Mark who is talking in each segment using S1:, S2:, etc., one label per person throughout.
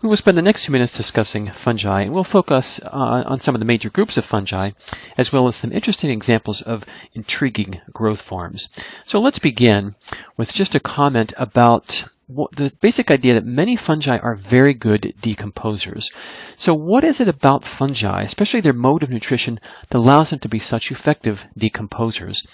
S1: We will spend the next few minutes discussing fungi, and we'll focus on some of the major groups of fungi, as well as some interesting examples of intriguing growth forms. So let's begin with just a comment about the basic idea that many fungi are very good decomposers. So what is it about fungi, especially their mode of nutrition, that allows them to be such effective decomposers?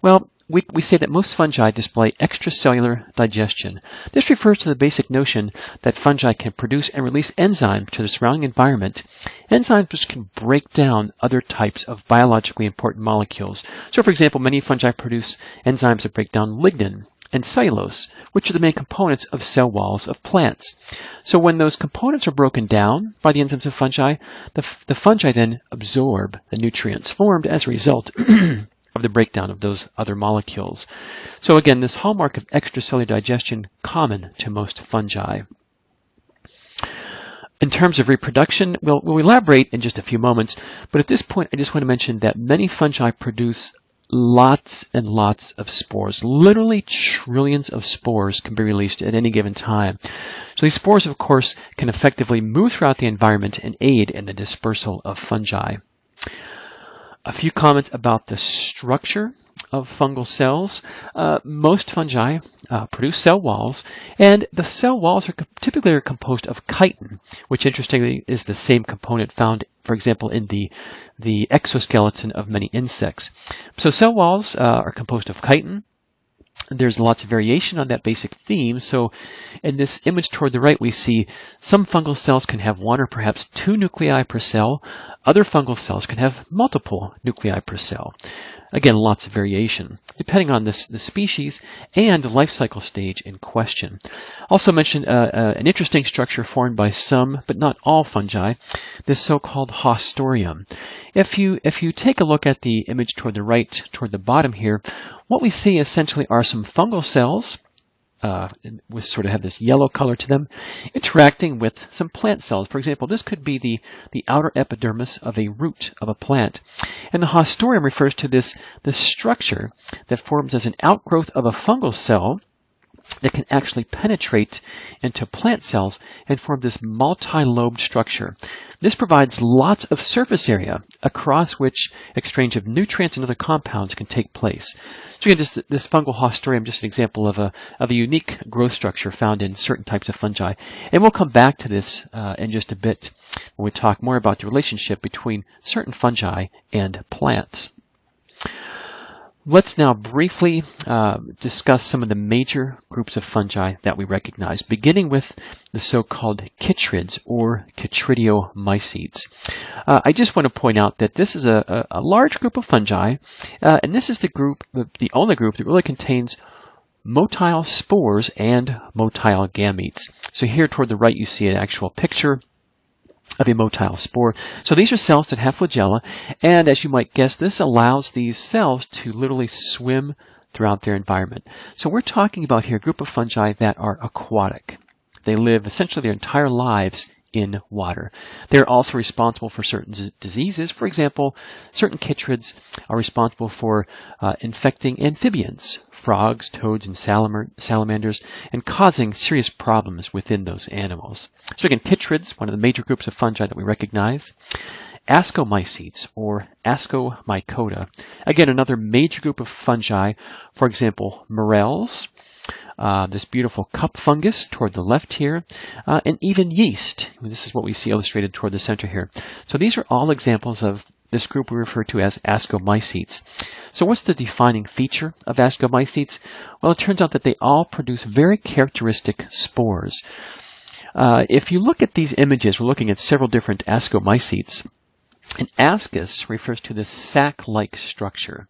S1: Well, we say that most fungi display extracellular digestion. This refers to the basic notion that fungi can produce and release enzymes to the surrounding environment, enzymes which can break down other types of biologically important molecules. So, for example, many fungi produce enzymes that break down lignin and cellulose, which are the main components of cell walls of plants. So when those components are broken down by the enzymes of fungi, the fungi then absorb the nutrients formed as a result of the breakdown of those other molecules. So again, this hallmark of extracellular digestion common to most fungi. In terms of reproduction, we'll elaborate in just a few moments, but at this point I just want to mention that many fungi produce lots and lots of spores. Literally trillions of spores can be released at any given time. So these spores, of course, can effectively move throughout the environment and aid in the dispersal of fungi. A few comments about the structure of fungal cells. Most fungi produce cell walls, and the cell walls are typically composed of chitin, which interestingly is the same component found, for example, in the exoskeleton of many insects. So cell walls are composed of chitin. There's lots of variation on that basic theme. So in this image toward the right, we see some fungal cells can have one or perhaps two nuclei per cell. Other fungal cells can have multiple nuclei per cell. Again, lots of variation, depending on the species and the life cycle stage in question. Also mentioned an interesting structure formed by some, but not all fungi, this so-called Haustorium. If you take a look at the image toward the right, toward the bottom here, what we see essentially are some fungal cells, which sort of have this yellow color to them, interacting with some plant cells. For example, this could be the outer epidermis of a root of a plant. And the Haustorium refers to this structure that forms as an outgrowth of a fungal cell that can actually penetrate into plant cells and form this multi-lobed structure. This provides lots of surface area across which exchange of nutrients and other compounds can take place. So again, this fungal Haustorium, just an example of a unique growth structure found in certain types of fungi. And we'll come back to this in just a bit when we talk more about the relationship between certain fungi and plants. Let's now briefly discuss some of the major groups of fungi that we recognize, beginning with the so-called Chytrids or Chytridiomycetes. I just want to point out that this is a large group of fungi, and this is the only group that really contains motile spores and motile gametes. So here toward the right you see an actual picture of a motile spore. So these are cells that have flagella, and as you might guess, this allows these cells to literally swim throughout their environment. So we're talking about here a group of fungi that are aquatic. They live essentially their entire lives in water. They're also responsible for certain diseases. For example, certain chytrids are responsible for infecting amphibians, frogs, toads, and salamanders, and causing serious problems within those animals. So again, chytrids, one of the major groups of fungi that we recognize. Ascomycetes or Ascomycota, again, another major group of fungi. For example, morels, this beautiful cup fungus toward the left here, and even yeast. This is what we see illustrated toward the center here. So these are all examples of this group we refer to as Ascomycetes. So what's the defining feature of Ascomycetes? Well, it turns out that they all produce very characteristic spores. If you look at these images, we're looking at several different Ascomycetes. An ascus refers to this sac-like structure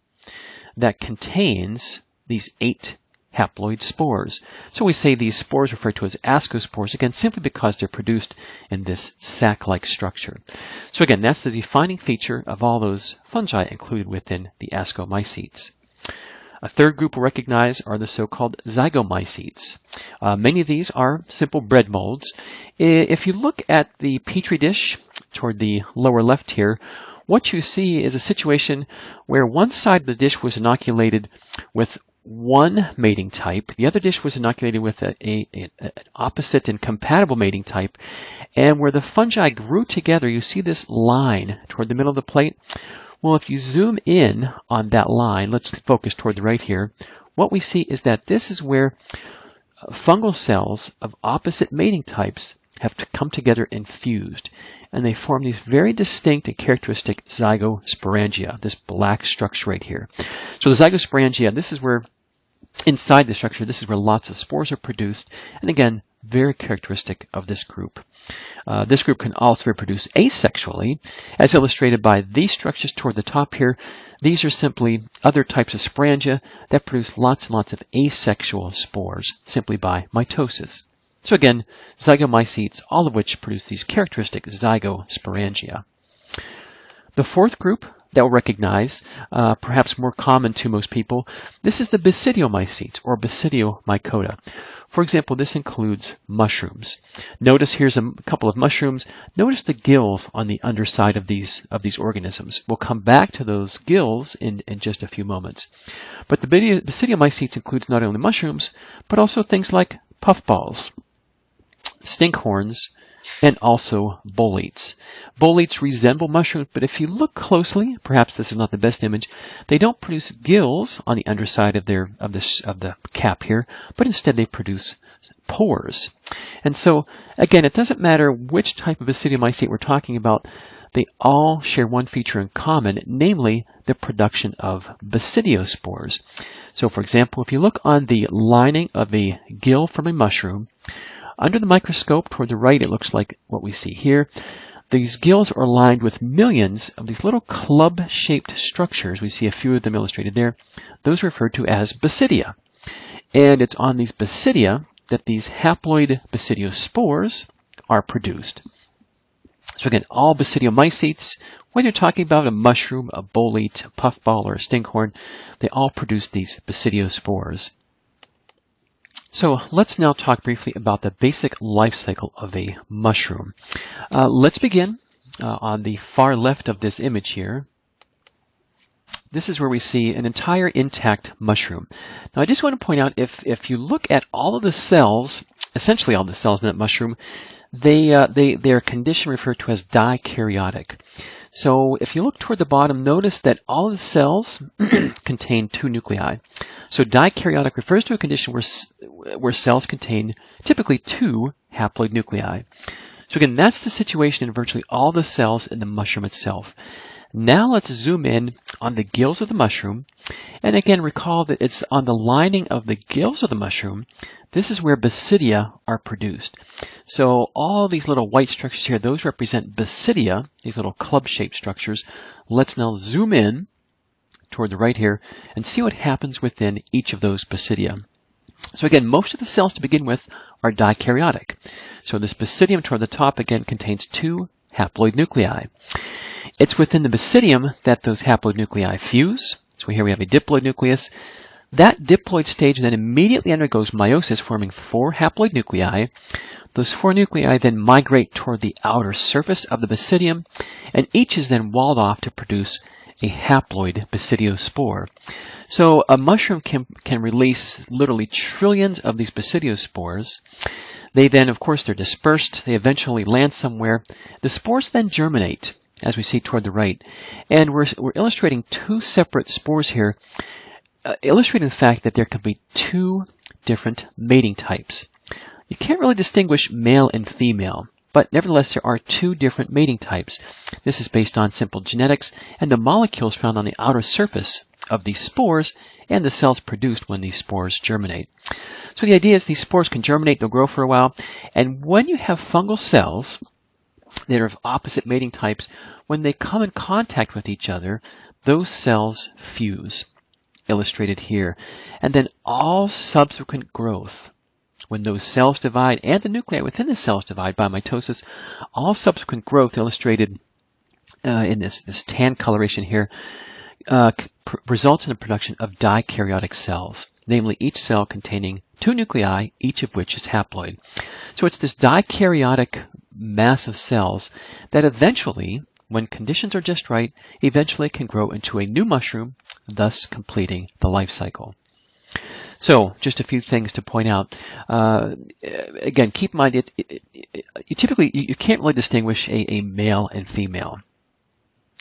S1: that contains these 8 haploid spores. So we say these spores referred to as ascospores, again, simply because they're produced in this sac-like structure. So again, that's the defining feature of all those fungi included within the Ascomycetes. A third group we'll recognize are the so-called Zygomycetes. Many of these are simple bread molds. If you look at the petri dish toward the lower left here, what you see is a situation where one side of the dish was inoculated with one mating type. The other dish was inoculated with an opposite and compatible mating type. And where the fungi grew together, you see this line toward the middle of the plate. Well, if you zoom in on that line, let's focus toward the right here, what we see is that this is where fungal cells of opposite mating types have to come together and fused. And they form these very distinct and characteristic zygosporangia, this black structure right here. So the zygosporangia, this is where, inside the structure, this is where lots of spores are produced. And again, very characteristic of this group. This group can also reproduce asexually, as illustrated by these structures toward the top here. These are simply other types of sporangia that produce lots and lots of asexual spores simply by mitosis. So again, Zygomycetes, all of which produce these characteristic zygosporangia. The fourth group that we'll recognize, perhaps more common to most people, this is the Basidiomycetes or Basidiomycota. For example, this includes mushrooms. Notice here's a couple of mushrooms. Notice the gills on the underside of these organisms. We'll come back to those gills in just a few moments. But the Basidiomycetes includes not only mushrooms, but also things like puffballs, stinkhorns, and also boletes. Boletes resemble mushrooms, but if you look closely, perhaps this is not the best image, they don't produce gills on the underside of the cap here, but instead they produce pores. And so, again, it doesn't matter which type of Basidiomycete we're talking about, they all share one feature in common, namely the production of basidiospores. So, for example, if you look on the lining of a gill from a mushroom, under the microscope toward the right, it looks like what we see here. These gills are lined with millions of these little club-shaped structures. We see a few of them illustrated there. Those are referred to as basidia. And it's on these basidia that these haploid basidiospores are produced. So again, all Basidiomycetes, whether you're talking about a mushroom, a bolete, a puffball, or a stinkhorn, they all produce these basidiospores. So let's now talk briefly about the basic life cycle of a mushroom. Let's begin on the far left of this image here. This is where we see an entire intact mushroom. Now I just want to point out, if you look at all of the cells, essentially all the cells in that mushroom, they are a condition referred to as dikaryotic. So if you look toward the bottom, notice that all of the cells contain two nuclei. So dikaryotic refers to a condition where cells contain typically two haploid nuclei. So again, that's the situation in virtually all the cells in the mushroom itself. Now let's zoom in on the gills of the mushroom. And again, recall that it's on the lining of the gills of the mushroom. This is where basidia are produced. So all these little white structures here, those represent basidia, these little club-shaped structures. Let's now zoom in toward the right here and see what happens within each of those basidia. So again, most of the cells to begin with are dikaryotic. So this basidium toward the top again contains two haploid nuclei. It's within the basidium that those haploid nuclei fuse. So here we have a diploid nucleus. That diploid stage then immediately undergoes meiosis, forming four haploid nuclei. Those four nuclei then migrate toward the outer surface of the basidium, and each is then walled off to produce a haploid basidiospore. So a mushroom can release literally trillions of these basidiospores. They then, of course, they're dispersed. They eventually land somewhere. The spores then germinate, as we see toward the right. And we're illustrating two separate spores here, illustrating the fact that there can be two different mating types. You can't really distinguish male and female, but nevertheless there are two different mating types. This is based on simple genetics and the molecules found on the outer surface of these spores and the cells produced when these spores germinate. So the idea is these spores can germinate, they'll grow for a while, and when you have fungal cells that are of opposite mating types, when they come in contact with each other, those cells fuse, illustrated here. And then all subsequent growth, when those cells divide and the nuclei within the cells divide by mitosis, all subsequent growth illustrated in this tan coloration here results in the production of dikaryotic cells, namely each cell containing two nuclei, each of which is haploid. So it's this dikaryotic mass of cells that eventually, when conditions are just right, eventually can grow into a new mushroom, thus completing the life cycle. So, just a few things to point out. Again, keep in mind, you can't really distinguish a male and female.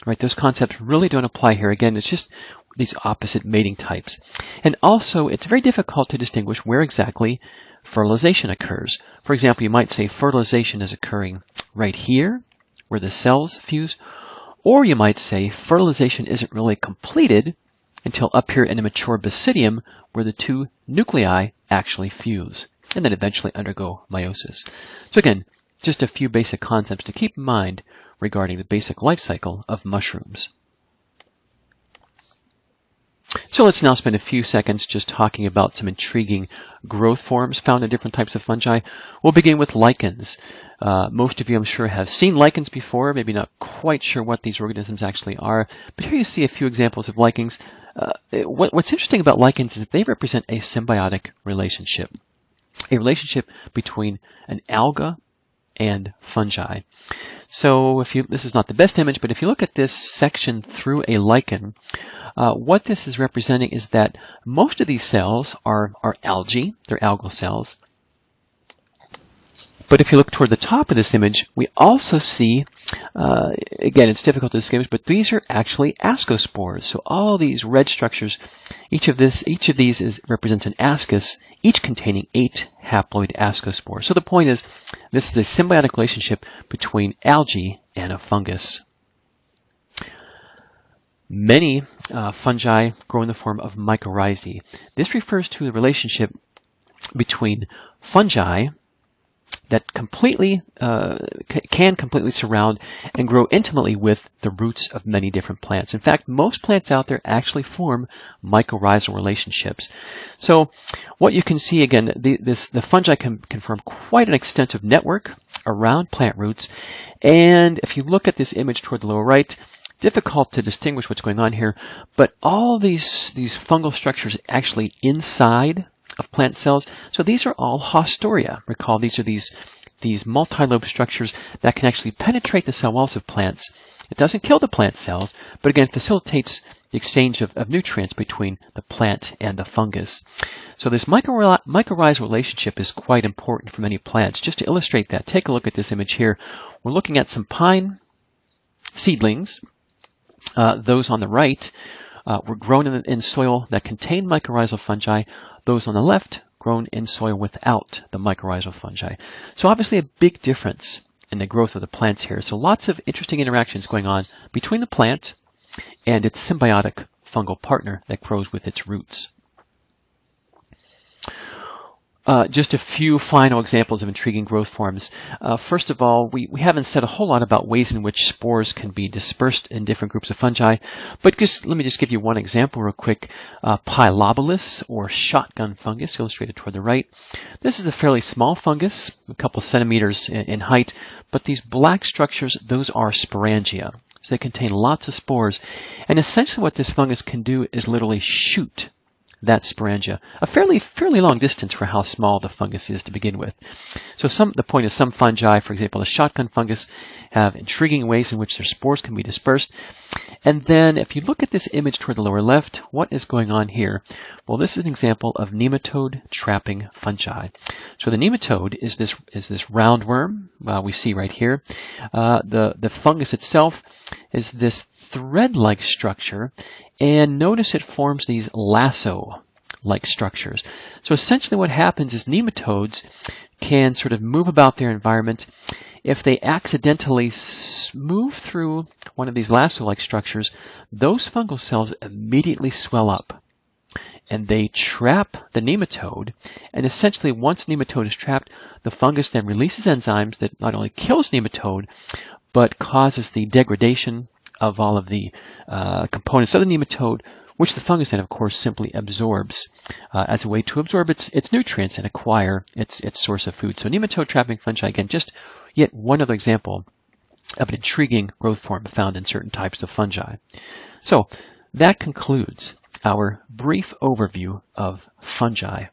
S1: Right? Those concepts really don't apply here. Again, it's just these opposite mating types. And also, it's very difficult to distinguish where exactly fertilization occurs. For example, you might say fertilization is occurring right here, where the cells fuse, or you might say fertilization isn't really completed until up here in a mature basidium, where the two nuclei actually fuse, and then eventually undergo meiosis. So again, just a few basic concepts to keep in mind regarding the basic life cycle of mushrooms. So let's now spend a few seconds just talking about some intriguing growth forms found in different types of fungi. We'll begin with lichens. Most of you, I'm sure, have seen lichens before, maybe not quite sure what these organisms actually are, but here you see a few examples of lichens. What's interesting about lichens is that they represent a symbiotic relationship, a relationship between an alga and fungi. So this is not the best image, but if you look at this section through a lichen, what this is representing is that most of these cells are algae, they're algal cells. But if you look toward the top of this image, we also see, again, it's difficult to distinguish, but these are actually ascospores. So all these red structures, each of these represents an ascus, each containing 8 haploid ascospores. So the point is, this is a symbiotic relationship between algae and a fungus. Many fungi grow in the form of mycorrhizae. This refers to the relationship between fungi that can completely surround and grow intimately with the roots of many different plants. In fact, most plants out there actually form mycorrhizal relationships. So what you can see, again, the fungi can form quite an extensive network around plant roots. And if you look at this image toward the lower right, difficult to distinguish what's going on here, but all these fungal structures actually inside of plant cells. So these are all Haustoria. Recall, these are these multi-lobe structures that can actually penetrate the cell walls of plants. It doesn't kill the plant cells, but again facilitates the exchange of nutrients between the plant and the fungus. So this mycorrhizal relationship is quite important for many plants. Just to illustrate that, take a look at this image here. We're looking at some pine seedlings. Those on the right were grown in soil that contained mycorrhizal fungi. Those on the left grown in soil without the mycorrhizal fungi. So obviously a big difference in the growth of the plants here. So lots of interesting interactions going on between the plant and its symbiotic fungal partner that grows with its roots. Just a few final examples of intriguing growth forms. First of all, we haven't said a whole lot about ways in which spores can be dispersed in different groups of fungi, but let me just give you one example real quick. Pilobolus, or shotgun fungus, illustrated toward the right. This is a fairly small fungus, a couple centimeters in height, but these black structures, those are sporangia. So they contain lots of spores, and essentially what this fungus can do is literally shoot that sporangia, a fairly long distance for how small the fungus is to begin with. So the point is, some fungi, for example, the shotgun fungus, have intriguing ways in which their spores can be dispersed. And then if you look at this image toward the lower left, what is going on here? Well, this is an example of nematode trapping fungi. So the nematode is this roundworm we see right here. The fungus itself is this thread-like structure, and notice it forms these lasso-like structures. So essentially what happens is nematodes can sort of move about their environment. If they accidentally move through one of these lasso-like structures, those fungal cells immediately swell up and they trap the nematode. And essentially, once nematode is trapped, the fungus then releases enzymes that not only kills nematode, but causes the degradation of all of the components of the nematode, which the fungus then, of course, simply absorbs as a way to absorb its nutrients and acquire its source of food. So nematode trapping fungi, again, just yet one other example of an intriguing growth form found in certain types of fungi. So that concludes our brief overview of fungi.